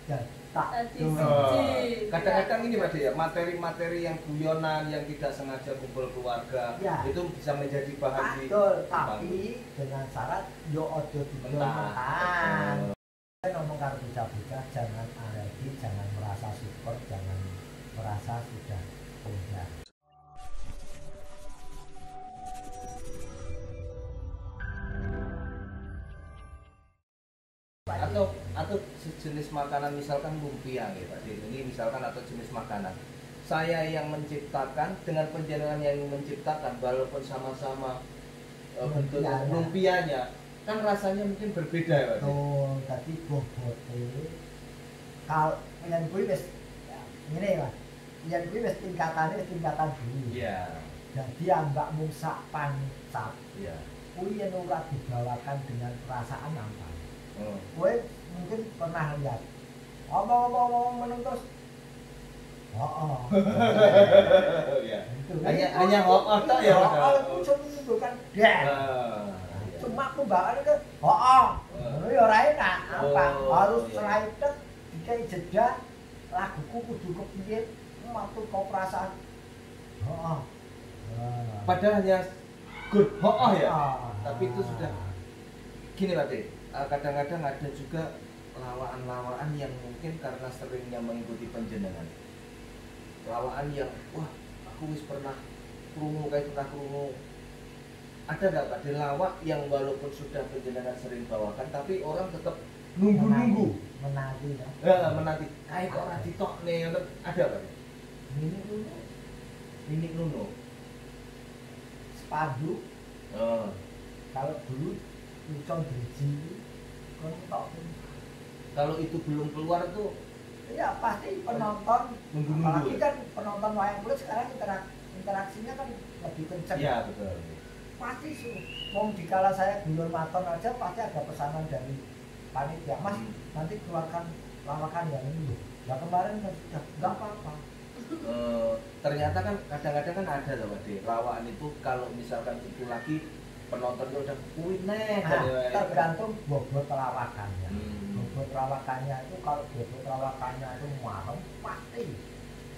tak kadang-kadang ini Pak ya, materi-materi yang guyonan yang tidak sengaja kumpul keluarga ya, itu bisa menjadi bahan di tapi dengan syarat yo ojo dimentan. Saya ngomong karo bocah-bocah jangan alergi, jangan merasa syukur, jangan merasa sudah punya. Atau sejenis makanan misalkan lumpia gitu Pak. Ini misalkan atau jenis makanan. Saya yang menciptakan dengan penjenengan yang menciptakan walaupun sama-sama bentuk lumpianya kan rasanya mungkin berbeda ya Pak. Oh, tadi bobote kalau yang kuwi wis ngene Pak. Yang kuwi wis tingkatan dulu. Iya. Jadi ambak mung sak pancap. Iya. Kuwi yen ora dibawakan dengan perasaan apa. Kowe mungkin pernah lihat omong-omong menentus ya. Hanya hop tak ya aku cuma menunjukkan dan cuma pembawaan ke ngono ya ora enak apa harus slide dikai jeda laguku kudu kepiye metu kau perasaan padahal hanya good ya tapi itu sudah gini Pak kadang-kadang ada juga lawaan-lawaan yang mungkin karena seringnya mengikuti penjenengan lawaan yang wah aku wis pernah krungu ada nggak Pak di lawak yang walaupun sudah penjenengan sering bawakan tapi orang tetap nunggu menanti kayak kok ora ditokne ada Pak Ninik Nuno sepadu kalau dulu Ucon Driji kalau itu belum keluar tuh ya pasti penonton apalagi kan penonton wayang kulit sekarang interaksinya kan lebih kencang ya betul pasti mau dikala saya guyon maton aja pasti ada pesanan dari panitia Mas nanti keluarkan lawakan yang ini loh ya kemarin sudah nggak apa-apa ternyata kan kadang-kadang kan ada loh Pak lawakan itu kalau misalkan itu lagi penonton udah kuineh tergantung bobot lawakannya bobot lawakannya itu kalau bobot lawakannya itu mahal pasti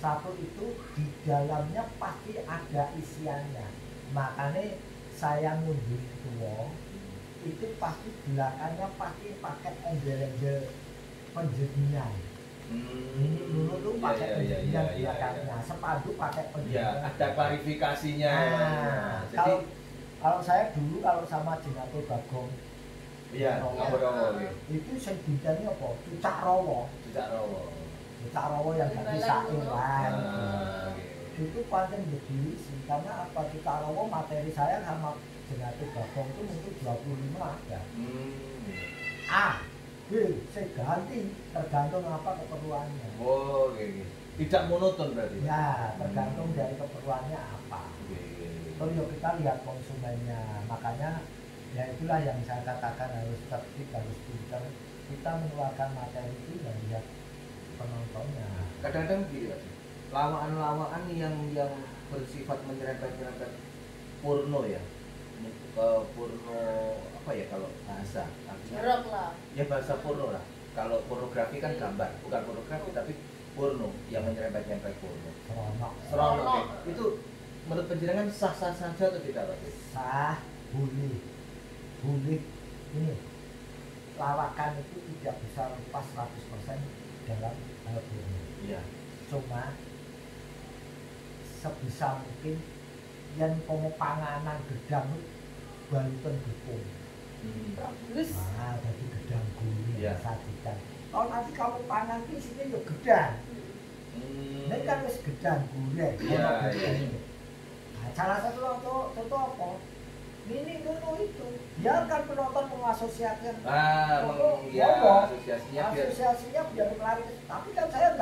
satu itu di dalamnya pasti ada isiannya makanya saya ngunduh tua itu pasti belakangnya pasti pakai embel-embel penjadian ini dulu tuh pakai penjadian belakangnya sepadu pakai penjadian ada klarifikasinya jadi kalau saya dulu kalau sama Jenato Bagong iya itu saya bintangnya apa? Cucak Rowo yang ganti Sairwan itu paling berdiri sih karena apa Cucak Rowo materi saya sama Jenato Bagong itu mungkin 25 ada B saya ganti tergantung apa keperluannya tidak monoton berarti ya tergantung dari keperluannya apa terus kita lihat konsumennya makanya ya itulah yang saya katakan harus tertib harus pintar kita mengeluarkan materi itu dan lihat penontonnya kadang-kadang gitu lawaan-lawaan yang bersifat menyerempet porno ya porno apa ya kalau bahasa artinya ya bahasa porno lah kalau pornografi kan gambar bukan pornografi tapi porno yang menyerempet-nyerempet porno seronok itu menurut penjenengan sah-sah saja atau tidak Pak? Sah, boleh ini lawakan itu tidak bisa lepas 100% dalam hal ini iya. Cuma sebisa mungkin yang panganan gedang balutan gepung jadi gedang gulai sajikan kalau nanti kamu pangan isinya ya gedang ini kan wis gedang gulai salah satu contoh apa? Ini dulu itu biarkan penonton mengasosiasikan asosiasinya biar melari tapi kan saya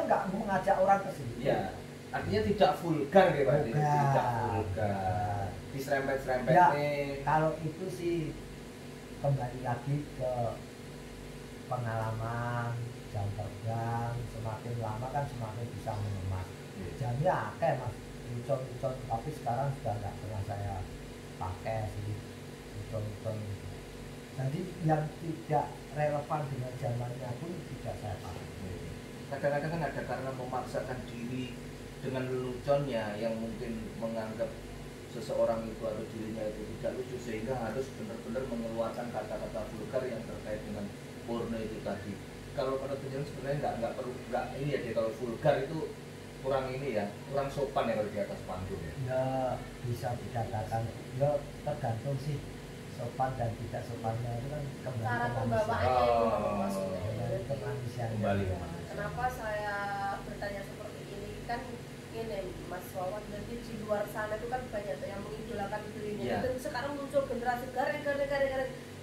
nggak mengajak orang ke sini ya artinya tidak vulgar ya Pak tidak vulgar diserempet-serempet ya, kalau itu sih kembali lagi ke pengalaman jam terbang semakin lama kan semakin bisa mengemas jamnya akeh Mas ucon tapi sekarang sudah nggak pernah saya pakai sih ucon jadi yang tidak relevan dengan zamannya pun tidak kadang-kadang kan ada karena memaksakan diri dengan leluconnya yang mungkin menganggap seseorang itu atau dirinya itu tidak lucu sehingga harus benar-benar mengeluarkan kata-kata vulgar yang terkait dengan porno itu tadi. Kalau pada tujuan sebenarnya nggak perlu, nggak ini ya, dia kalau vulgar itu kurang ini ya, kurang sopan ya kalau di atas panggung ya. Ya bisa dikatakan, ya tergantung sih sopan dan tidak sopannya itu kan kembali cara ke pembawaannya itu maksudnya. kembali ke manusianya. Kembali ke Kenapa saya bertanya seperti ini kan ini Mas Wawan, jadi di luar sana itu kan banyak tuh yang mengidolakan dirinya. Yeah. Dan sekarang muncul generasi garing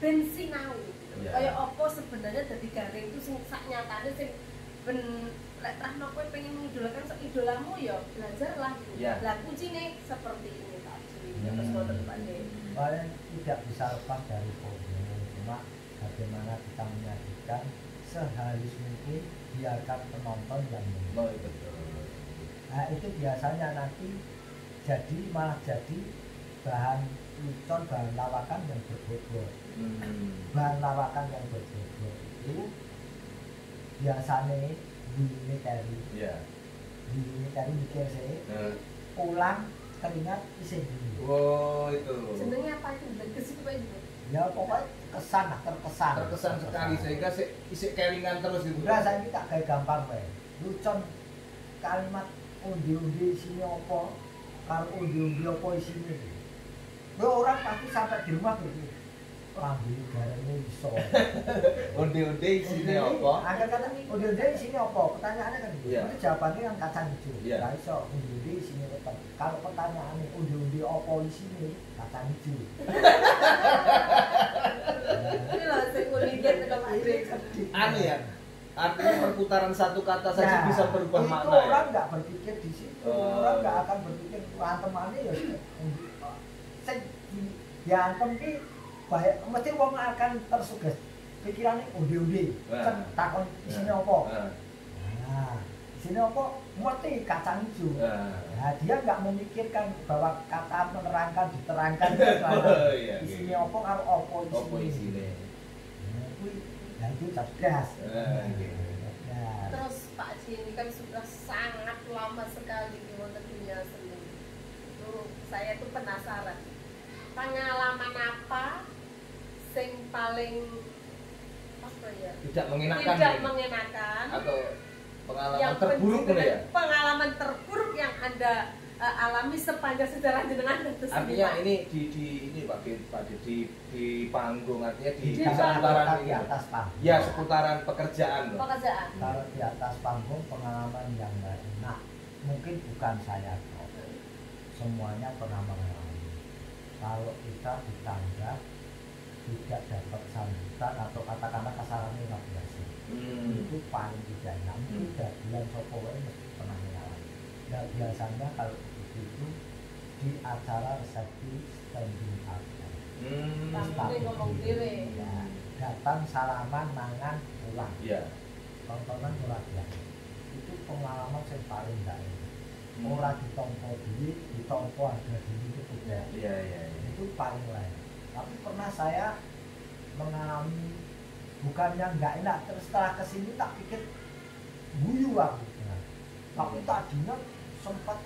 bensin nau. Yeah. Kayak opo sebenarnya jadi garing itu sing sak nyatane sing ben lek trahno kowe pengen mengidolakan sak idolamu ya belajarlah. Yeah. Lah kuncine seperti ini tadi. Ya terus ngoten Pak De. Kalian tidak bisa lepas dari porno, cuma bagaimana kita menyajikan sehalus mungkin biarkan penonton yang menonton. Oh, betul. Nah itu biasanya nanti malah jadi bahan lucon, bahan lawakan yang berbobot. Bahan lawakan yang berbobot itu biasanya bunyi dari mikir sih, pulang teringat isi bunyi. Oh itu. Jenenge apa itu? Gesit apa itu? Ya pokoknya kesan lah, terkesan Sekali sehingga isik kelingan terus gitu. udah saya tak kayak gampang weh. Lucon kalimat undi-undi isinya apa, kalau undi-undi apa isinya. Lo orang pasti sampai di rumah gitu. Ambil garamnya iso. Undi-undi isinya apa? Ada kata undi-undi isinya apa? Pertanyaannya kan gitu. Iya. Itu jawabannya yang kacang hijau. Iya. Nah iso undi-undi isinya apa? Kalau pertanyaannya undi-undi apa isinya, kacang hijau. Ini loh sing kulihat ke Pak De. Anu ya. Artinya perputaran satu kata saja Nah, bisa berubah itu makna ya. orang nggak berpikir di situ. Orang nggak akan berpikir antemannya ya sing diantem ki baik mesti wong akan tersugesti pikirannya undi-undi. Nah. Takon isinya apa? Nah. Nah, isinya apa? Mesti kacang hijau. Nah, dia nggak memikirkan bahwa kata menerangkan diterangkan Oh, iya, isinya iya. apa kalau apa Apa isinya. isinya? Nah, itu cerdas. Iya. Nah, Terus Pak Ji ini kan sudah sangat lama sekali di dunia seni. Itu saya tuh penasaran. Pengalaman apa sing paling apa ya? Tidak mengenakan. Tidak ya? mengenakan. Atau pengalaman Yang terburuk penting ya? Pengalaman terburuk yang Anda alami sepanjang sejarah jenengan itu Artinya ini ini Pak di panggung, artinya di di seputaran di ini. atas panggung. Ya, seputaran pekerjaan loh. pekerjaan. Kalau di atas panggung pengalaman yang nggak enak, mungkin bukan saya kok. Semuanya pernah mengalami. Kalau kita di tangga tidak dapat sambutan atau katakanlah kasarannya nggak biasa, itu paling tidak enak. Mungkin bulan Sokowe mesti pernah mengalami. Dan biasanya kalau itu di acara resepsi standing up. Tampune ngomong dhewe. Ya, datang salaman mangan pulang. Iya. Tontonan ora biasa. Itu pengalaman yang paling enggak enak. Ora ditompo duit, ditompo harga diri itu tidak. Iya. Itu paling lain. Tapi pernah saya mengalami bukannya enggak enak, terus setelah kesini tak pikir guyu aku. Nah, tapi tadinya sempat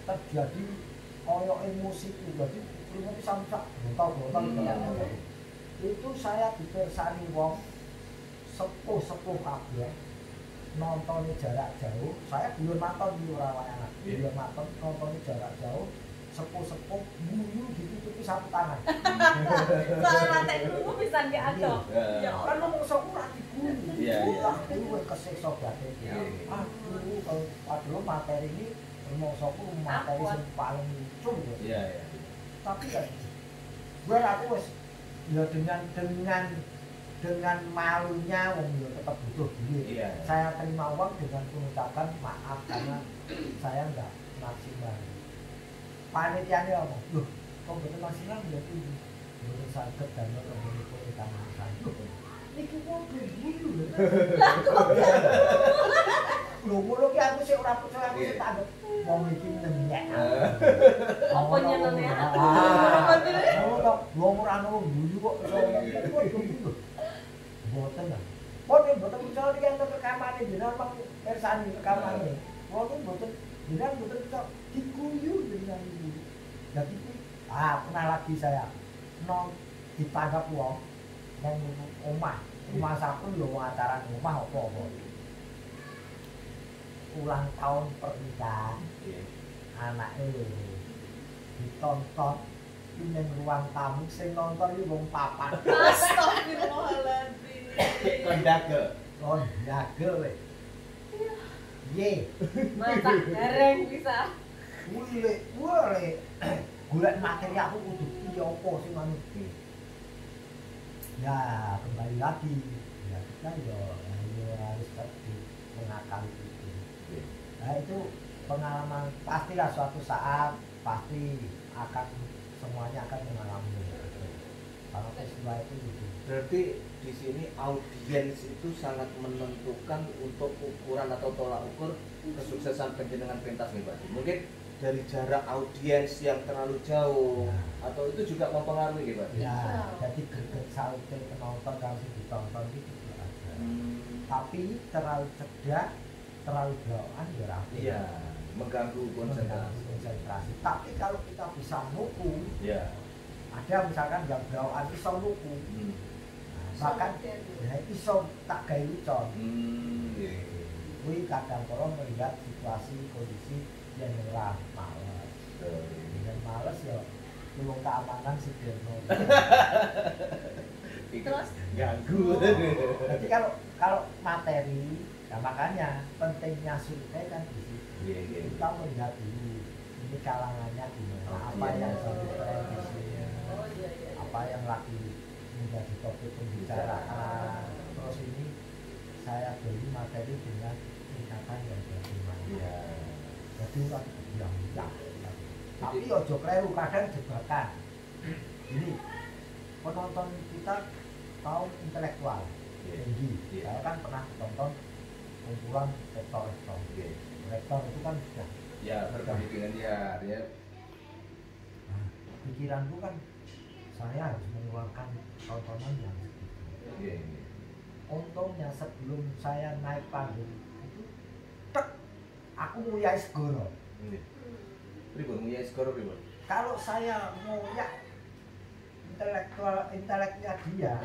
terjadi koyo emosi itu, jadi itu samsak botol-botol. Itu saya dipersani wong sepuh kabeh nontonnya jarak jauh. Saya belum nonton di orang-orang belum nonton, nontonnya jarak jauh, sepuh guyu ditutupi sapu tangan. Soal rantai dulu bisa diatur. Ya Kan ngomong sok ora diguyu. Iya. Itu kesiksa batin. Aduh, padahal materi ini rumongsoku materi sing paling lucu ya. Iya. Tapi kan gue aku wis ya dengan malunya wong ya tetap butuh duit. Iya. Saya terima uang dengan pengucapan maaf karena saya enggak maksimal. Panitiane ngomong, "Loh, kok mboten maksimal ya iki?" Mboten saged damel kembali kowe tangan saya. Iki wong guyu lho. Lho, ngono ki aku sik ora percaya, aku sik tak anggap wong iki nenyek. Apa nyenene? Oh, tok wong ora ono guyu kok iso. Mboten lah. Kok nek mboten percaya iki enten rekamane jenengan Bang persani rekamane. Wong iki mboten jenengan mboten percaya diguyu jenengan iki. Dadi pernah lagi saya ditangkap wong nang omah. Omah sampun lho acara omah apa-apa. Ulang tahun pernikahan. Anake ditonton ning ruang tamu sing nonton iki wong papat. Astagfirullahaladzim. Kondake. Kondake we. Ye. Masak gareng bisa. Wole. Golek materi aku kudu piye apa sing anu iki. Ya, kembali lagi. Ya kita ya harus tadi mengakali itu. Nah itu pengalaman pastilah suatu saat pasti akan semuanya akan mengalami. Kalau peristiwa itu gitu. Berarti di sini audiens itu sangat menentukan untuk ukuran atau tolak ukur kesuksesan panjenengan pentas nih Pak. Mungkin dari jarak audiens yang terlalu jauh atau itu juga mempengaruhi nih Pak. Ya, jadi greget saute penonton kalau ditonton itu juga ada. Tapi terlalu cedak, terlalu bawaan ya rapi. Iya, mengganggu konsentrasi. Tapi kalau kita bisa nuku, ya. Ada misalkan yang bawaan iso nuku. Bahkan ya iso tak gawe lucon. Kuwi kadang kala melihat situasi kondisi yang ora males. Dengan males ya tulung keamanan si Derno. Terus ganggu. Jadi kalau materi, nah makanya pentingnya survei kan di situ. Kita melihat dulu ini kalangannya gimana, apa yang survei di sini, apa yang lagi menjadi topik pembicaraan. Terus ini saya beli materi dengan tingkatan yang bagaimana. Jadi kan yang tapi ojo kleru kadang jebakan. Ini penonton kita kaum intelektual tinggi. Saya kan pernah tonton kumpulan rektor-rektor. Rektor itu kan sudah ya bergabung dengan dia. Nah, pikiranku kan saya harus mengeluarkan tontonan yang segitu. Untungnya sebelum saya naik panggung itu aku nguyai segoro. Pripun nguyai segoro pripun? Kalau saya nguyak inteleknya dia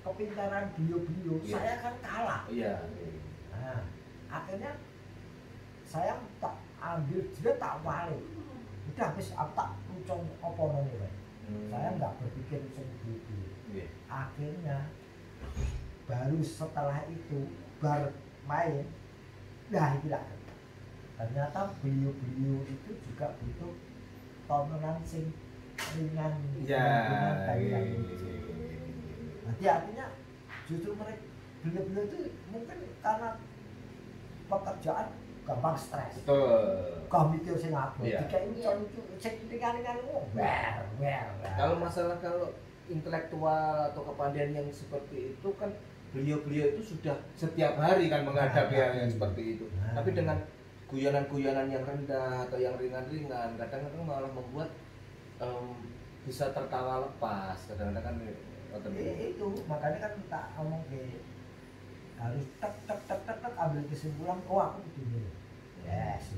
kepintaran beliau saya kan kalah. Nah, akhirnya saya tak ambil dia tak balik. Udah habis aku tak lucon apa namanya. Saya nggak berpikir seperti itu. Akhirnya baru setelah itu main, nah itu lah. Ternyata beliau itu juga butuh tontonan sing ringan, kayak gitu. Nanti artinya justru mereka beliau itu mungkin karena pekerjaan gampang stres. Kau mikir sing apa? Jika ini cek ringan Kalau masalah intelektual atau kepandaian yang seperti itu kan beliau itu sudah setiap hari kan menghadapi hal yang seperti itu. Tapi dengan guyonan-guyonan yang rendah atau yang ringan-ringan kadang-kadang malah membuat bisa tertawa lepas. Kadang-kadang kan itu makanya kan tak ngomong harus tek ambil kesimpulan aku begini. Yes.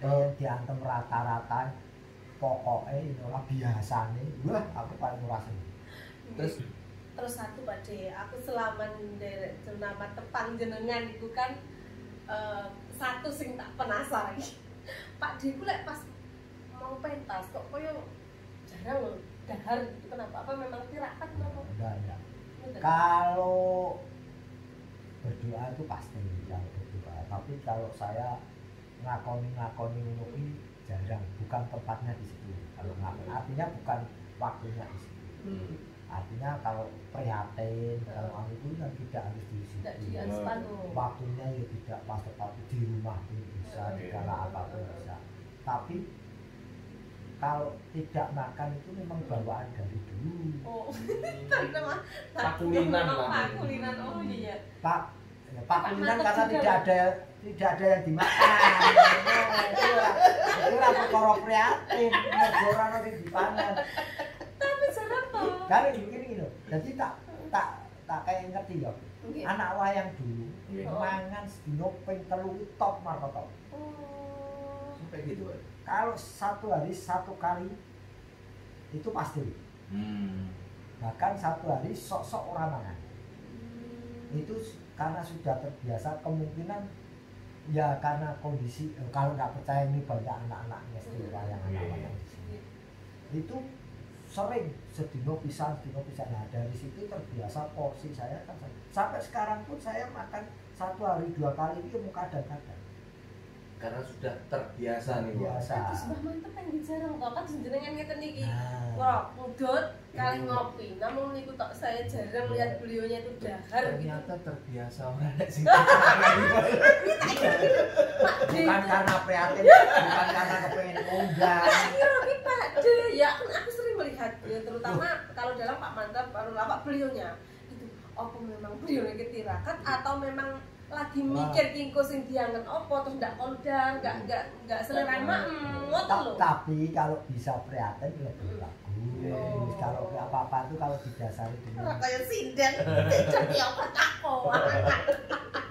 Dan diantem rata-rata pokoknya inilah biasa nih. Wah, aku paling merasa. Terus satu Pak D, aku selama nderek jenama tepang jenengan itu kan satu sing tak penasaran. Pak D ku lek pas mau pentas kok koyo jarang dahar gitu, kenapa? Apa memang tirakat atau? Enggak. Kalau berdoa itu pasti kalau berdoa, tapi kalau saya ngakoni ini jarang, bukan tempatnya di situ. Kalau artinya bukan waktunya di situ. Artinya kalau prihatin, kalau itu kan tidak harus di situ. Waktunya ya tidak pas tepat di rumah pun bisa, di kala apapun bisa. Tapi kalau tidak makan itu memang bawaan dari dulu. Pak Kulinan lah. Pak Kulinan, oh iya. Pak Kulinan karena tidak ada yang dimakan. Itu lah perkara prihatin, negara nanti dipangan. Tapi kenapa? Kan gini loh. Jadi tak kayak ngerti ya. Nggih. Anak wayang dulu Nggih. mangan sedino ping 3 top markoto. Oh. Sampai gitu, Pak. Kalau satu hari satu kali itu pasti. Bahkan satu hari sok-sok orang mangan. Itu karena sudah terbiasa, kemungkinan ya karena kondisi kalau nggak percaya ini banyak anak-anaknya yang anak-anak di sini. Itu sering sedino pisan. Nah dari situ terbiasa porsi saya kan sampai sekarang pun saya makan satu hari 2 kali itu mau kadang-kadang. Karena sudah terbiasa nih, Pak. Biasa. Terus bah mantep yang jarang kok kan jenengan ngeten iki. Nah. Wah, ngudut kali ngopi. Namun niku tok saya jarang lihat beliaunya itu dahar gitu. Ternyata terbiasa orang sih. Bukan karena prihatin, bukan karena kepengen undang. Kira ki Pak De, ya kan aku sering melihat ya, terutama kalau dalam Pak Mantap baru Pak beliaunya itu apa memang beliaunya ketirakat atau memang lagi mikir kingko sing diangen opo terus ndak kondang, nggak selera ngoten lho. Tapi kalau bisa prihatin lebih bagus. Kalau apa-apa itu kalau didasari Ora dengan kaya sinden, jadi apa takon.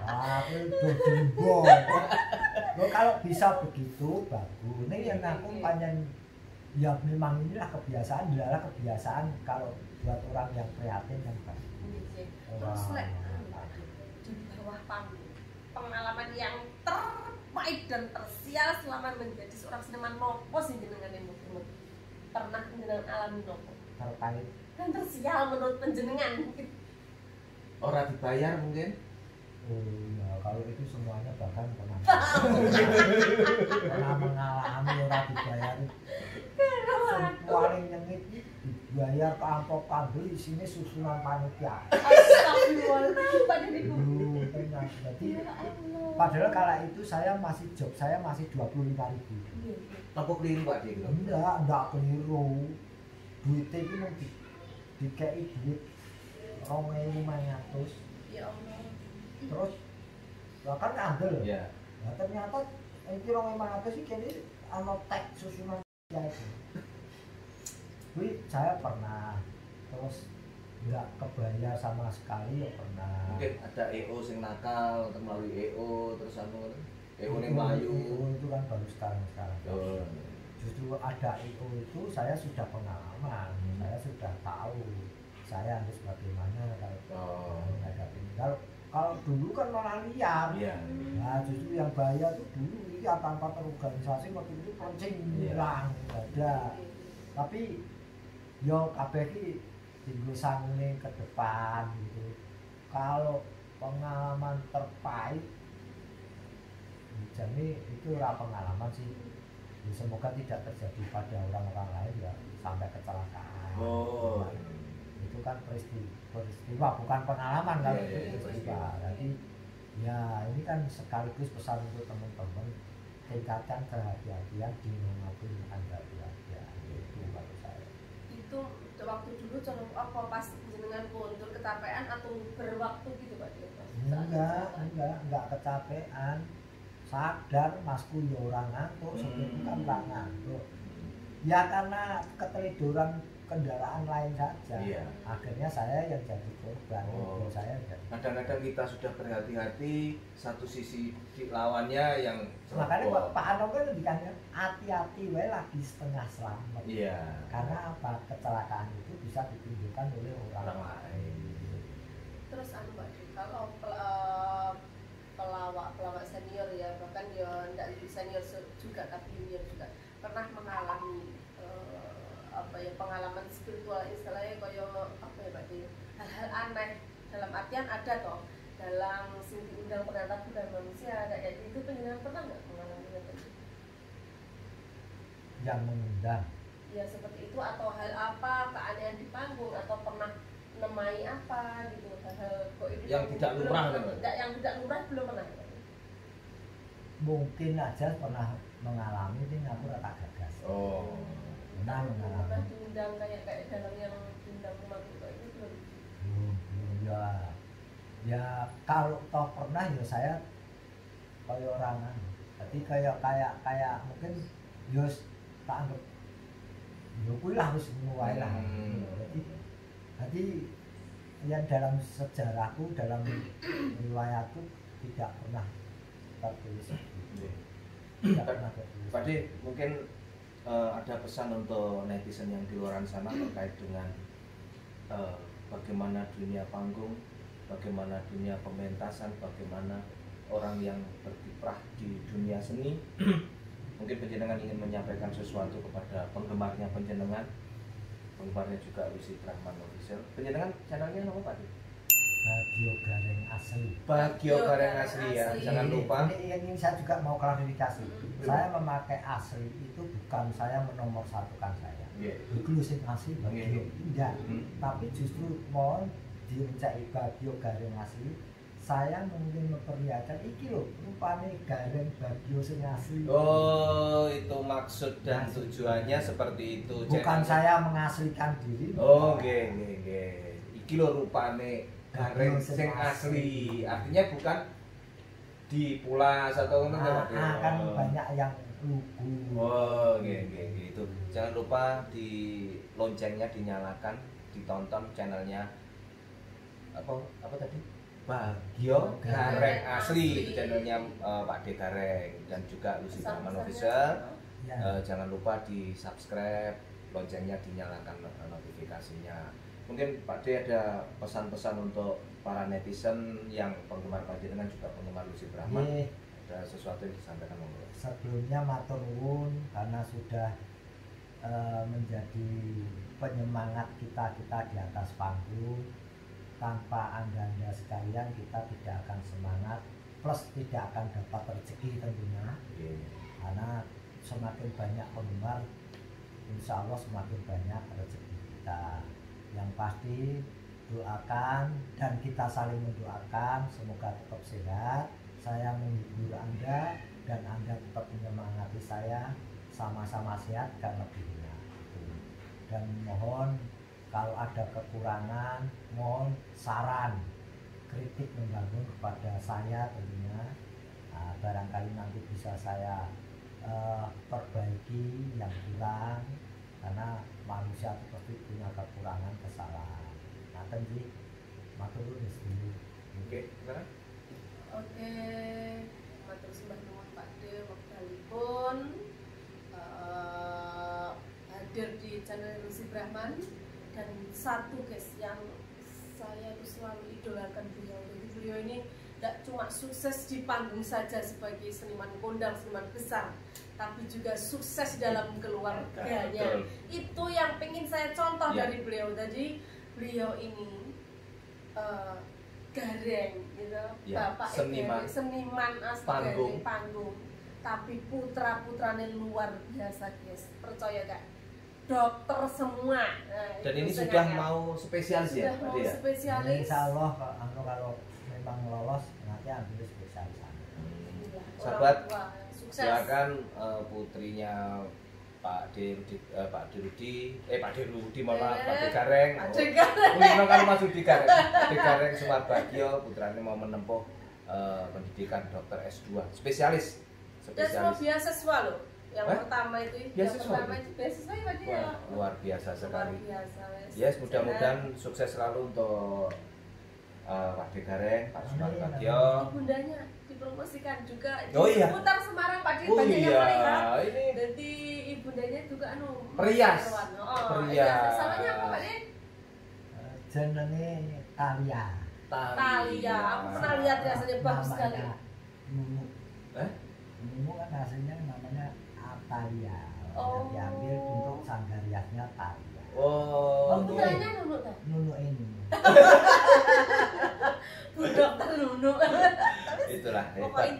aku dodimbo. Lo kalau bisa begitu bagus. Ini yang aku panjang ya memang inilah kebiasaan, adalah kebiasaan kalau buat orang yang prihatin kan bagus. Terus lek di bawah panggung pengalaman yang terbaik dan tersial selama menjadi seorang seniman nopo sih jenengan emut-emut pernah jenengan alami nopo Terkait dan tersial menurut penjenengan mungkin Orang dibayar mungkin. ya kalau itu semuanya bahkan pernah mengalami orang dibayar paling nyengit dibayar ke amplop kabel isinya susunan panitia. astagfirullahaladzim pada niku Ternyata jadi ya Allah padahal kala itu saya masih job saya masih 25.000. Apa keliru Pak dia gitu? Enggak keliru. Duitnya itu mau dikei duit 2.500. ya Allah Terus lah kan ngandel. Iya. Nah ternyata itu 2.500 sih kayaknya ana tag susunan ya itu. Wih, saya pernah terus nggak kebayar sama sekali ya pernah. Mungkin ada EO sing nakal, terus melalui EO terus anu EO ning Melayu. Itu kan baru sekarang. Oh. Justru ada EO itu saya sudah pengalaman, saya sudah tahu saya harus bagaimana kalau menghadapi ini. Kalau dulu kan malah liar. Iya. Nah justru yang bahaya tuh dulu iya tanpa terorganisasi waktu itu kencing hilang ada. Tapi yo kabeh iki tinggal sangune ke depan gitu. Kalau pengalaman terpahit jadi itu ora pengalaman sih. Ya, semoga tidak terjadi pada orang-orang lain ya sampai kecelakaan. Oh. Itu kan peristiwa bukan pengalaman kan itu peristiwa. Jadi ya ini kan sekaligus pesan untuk teman-teman tingkatkan kehati-hatian di manapun Anda berada. Itu menurut saya. itu waktu dulu contoh apa pas jenengan mundur kecapean atau berwaktu gitu Pak dia pas Enggak kecapean. Sadar masku ya orang ngantuk, sebenarnya kan ora ngantuk. Ya karena keteliduran kendaraan lain saja. Iya. Akhirnya saya yang jadi korban. Oh. Saya jadi. Kadang-kadang kita sudah berhati-hati, satu sisi lawannya yang Makanya ceroboh. Pak Anong kan ngendikan hati-hati wae lagi setengah selamat. Iya. Karena apa? Kecelakaan itu bisa ditimbulkan oleh orang lain. terus anu Mbak Dwi, kalau pelawak senior ya bahkan ya tidak senior juga tapi junior juga pernah mengalami apa ya pengalaman spiritual istilahnya kaya apa ya Mbak Dwi, hal-hal aneh dalam artian ada toh dalam sing diundang penata budaya manusia kayak itu penjenengan pernah nggak mengalami itu? Yang mengundang. Ya seperti itu atau hal apa keanehan di panggung atau pernah nemai apa gitu hal-hal kok itu Yang tidak lumrah kan? yang tidak lumrah belum pernah. Mungkin aja pernah mengalami ini aku rata gagas. Oh. Pernah Pernah mengalami. diundang kayak dalam yang diundang rumah kita itu belum. Ya kalau toh pernah ya saya kayak orangan. Jadi kayak mungkin yus tak anggap yo kuwi lah wis ngono wae lah. Jadi yang dalam sejarahku, dalam riwayatku tidak pernah tertulis. Tidak pernah tertulis. Pak De, mungkin ada pesan untuk netizen yang di luar sana terkait dengan bagaimana dunia panggung, bagaimana dunia pementasan, bagaimana orang yang berkiprah di dunia seni. Mungkin panjenengan ingin menyampaikan sesuatu kepada penggemarnya panjenengan, penggemarnya juga Lucy Brahman Official. Panjenengan channelnya apa Pak? Bagio Gareng Asli. Bagio Gareng Asli ya, jangan lupa. Ini saya juga mau klarifikasi. Saya memakai asli itu bukan saya menomorsatukan saya. Itu sing asli Bagio tidak. Tapi justru mohon dicek Bagio Gareng Asli. Saya mungkin memperlihatkan iki loh rupanya Gareng Bagio sing asli. Oh, itu maksud dan tujuannya seperti itu. Bukan saya mengaslikan diri. Oh, nggih. Iki lho rupane Gareng sing asli. Artinya bukan dipulas atau ngono kan banyak yang lugu. Oh, nggih. Itu. Jangan lupa di loncengnya dinyalakan, ditonton channelnya apa tadi? Bagio Gareng Asli, itu channelnya Pak De Gareng dan juga Lucy Brahman Official. Jangan lupa di subscribe, loncengnya dinyalakan notifikasinya. Mungkin Pak De ada pesan-pesan untuk para netizen yang penggemar panjenengan juga penggemar Lucy Brahman. Ada sesuatu yang disampaikan monggo. Sebelumnya matur nuwun karena sudah menjadi penyemangat kita di atas panggung. Tanpa anda sekalian kita tidak akan semangat, plus tidak akan dapat rezeki tentunya. Karena semakin banyak penggemar, insya Allah semakin banyak rezeki kita. Yang pasti doakan dan kita saling mendoakan semoga tetap sehat. Saya menghibur anda dan anda tetap menyemangati saya, sama-sama sehat dan lebih enak. Dan mohon kalau ada kekurangan, mohon saran, kritik membangun kepada saya tentunya. Barangkali nanti bisa saya perbaiki yang kurang, karena manusia seperti punya kekurangan, kesalahan. Nah, tentu matur nuwun dulu. Oke, gimana? Oke, matur sembah nuwun Pak De wekdalipun hadir di channel Lucy Brahman. Dan satu guys yang saya tuh selalu idolakan beliau. Jadi beliau ini tidak cuma sukses di panggung saja sebagai seniman kondang, seniman besar, tapi juga sukses dalam keluarganya. Itu yang pengen saya contoh dari beliau. Jadi beliau ini Gareng gitu, bapak seniman asli panggung. Tapi putra-putranya luar biasa guys, percaya gak? Dokter semua. Dan ini sudah mau spesialis ya? Sudah mau spesialis. Insya Allah kalau memang lolos nanti ambil spesialis. Sahabat, silakan putrinya Pak De Gareng. Memang kalau masuk di Gareng, De Gareng Sumarbagio, putranya mau menempuh pendidikan dokter S2 spesialis. Dan semua beasiswa loh. Yang pertama itu beasiswa ya. Luar biasa sekali. Luar biasa. Yes, mudah-mudahan sukses selalu untuk Pak De Gareng, Pak Sumarbagio. Ibundanya dipromosikan juga. Oh iya. Putar Semarang Pak De banyak yang melihat. Ini. Jadi ibundanya juga Perias. Perias. Samanya apa Pak De? Jenenge Talia. Aku pernah lihat rasanya bagus sekali. Nunu. Nunu kan hasilnya namanya Atalia. Diambil untuk sanggariasnya Talia. Oh, putranya Nunu kan? Nunu ini. Dokter Nunu. Itulah hebat.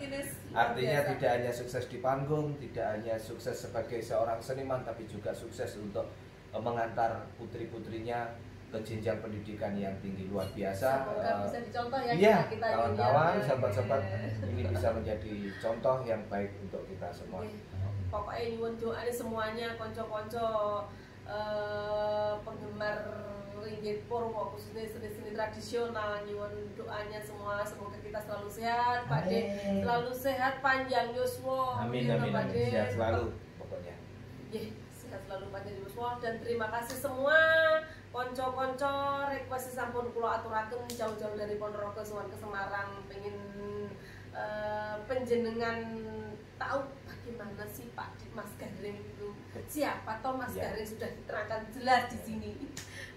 Artinya tidak hanya sukses di panggung, tidak hanya sukses sebagai seorang seniman, tapi juga sukses untuk mengantar putri-putrinya ke jenjang pendidikan yang tinggi luar biasa. Semoga bisa dicontoh ya iya, kita kawan-kawan, sahabat-sahabat, ini bisa menjadi contoh yang baik untuk kita semua. Pokoknya nyuwun doanya semuanya, konco-konco penggemar Ringgit Purwo, khususnya seni-seni tradisional, nyuwun doanya semua, semoga kita selalu sehat, Pak De, selalu sehat, panjang yuswa. Amin, sehat selalu pokoknya. Sehat selalu panjang yuswa, dan terima kasih semua konco-konco request sampun kula aturaken jauh-jauh dari Ponorogo sowan ke Semarang, pengen penjenengan tahu bagaimana sih Pak Mas Gareng itu, siapa toh Mas Gareng, sudah diterangkan jelas di sini.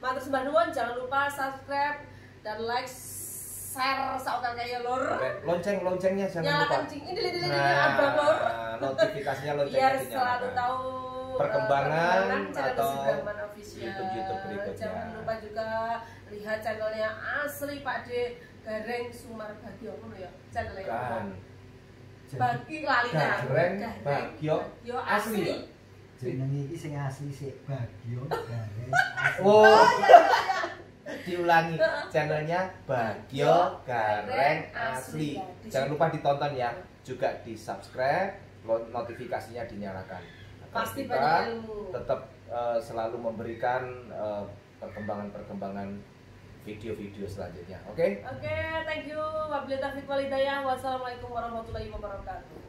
Matur sembah nuwun, jangan lupa subscribe dan like, share saukar kaya lor. Loncengnya jangan nyalakan lupa. Ini abang lor. Notifikasinya loncengnya Biar dinyalakan. selalu tahu perkembangan channel atau Sudraman Official. YouTube berikutnya. Jangan lupa juga lihat channelnya asli Pak D Gareng Sumarbagyo ya, channelnya. Kan. Bagi lali Gareng Bagyo asli. Jenenge iki sing asli sik Bagyo Gareng asli. Oh. Diulangi, channelnya Bagyo Gareng Asli. Jangan lupa ditonton ya, juga di subscribe, notifikasinya dinyalakan. Agar Pasti kita banyak ilmu. tetap selalu memberikan perkembangan video-video selanjutnya. Oke? Oke, thank you. Wabillahi taufiq wal hidayah. Wassalamualaikum warahmatullahi wabarakatuh.